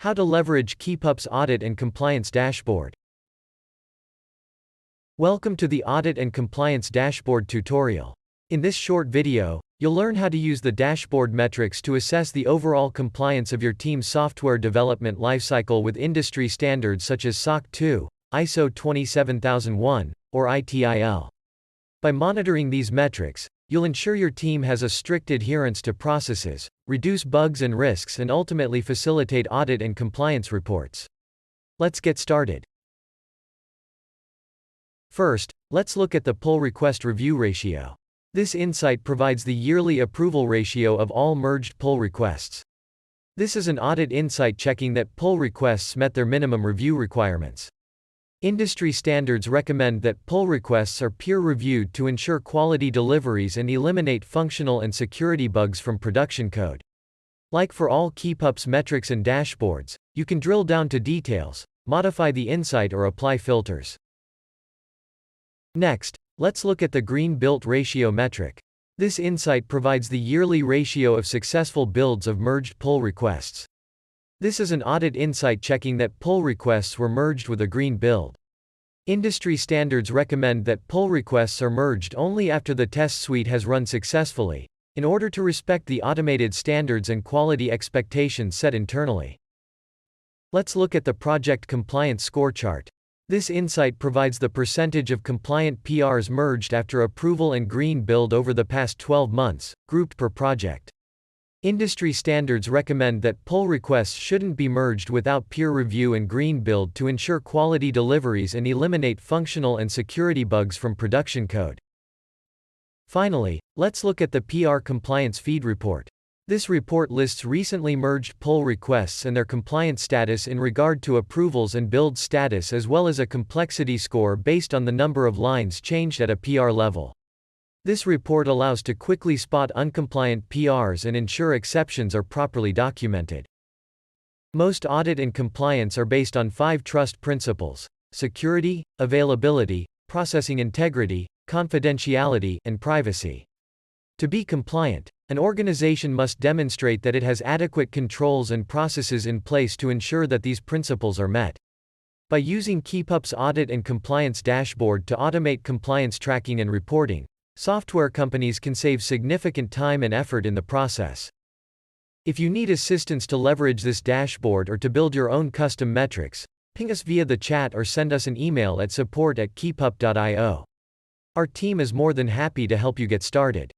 How to leverage KeepUp's Audit and Compliance Dashboard. Welcome to the Audit and Compliance Dashboard tutorial. In this short video, you'll learn how to use the dashboard metrics to assess the overall compliance of your team's software development lifecycle with industry standards such as SOC 2, ISO 27001, or ITIL. By monitoring these metrics, you'll ensure your team has a strict adherence to processes, reduce bugs and risks, and ultimately facilitate audit and compliance reports. Let's get started. First, let's look at the pull request review ratio. This insight provides the yearly approval ratio of all merged pull requests. This is an audit insight checking that pull requests met their minimum review requirements. Industry standards recommend that pull requests are peer-reviewed to ensure quality deliveries and eliminate functional and security bugs from production code. Like for all KeepUp's metrics and dashboards, you can drill down to details, modify the insight, or apply filters. Next, let's look at the green build ratio metric. This insight provides the yearly ratio of successful builds of merged pull requests. This is an audit insight checking that pull requests were merged with a green build. Industry standards recommend that pull requests are merged only after the test suite has run successfully, in order to respect the automated standards and quality expectations set internally. Let's look at the project compliance score chart. This insight provides the percentage of compliant PRs merged after approval and green build over the past 12 months, grouped per project. Industry standards recommend that pull requests shouldn't be merged without peer review and green build to ensure quality deliveries and eliminate functional and security bugs from production code. Finally, let's look at the PR Compliance Feed Report. This report lists recently merged pull requests and their compliance status in regard to approvals and build status, as well as a complexity score based on the number of lines changed at a PR level. This report allows to quickly spot uncompliant PRs and ensure exceptions are properly documented. Most audit and compliance are based on 5 trust principles: security, availability, processing integrity, confidentiality, and privacy. To be compliant, an organization must demonstrate that it has adequate controls and processes in place to ensure that these principles are met. By using KeepUp's Audit and Compliance Dashboard to automate compliance tracking and reporting, software companies can save significant time and effort in the process. If you need assistance to leverage this dashboard or to build your own custom metrics, ping us via the chat or send us an email at support@keepup.io. Our team is more than happy to help you get started.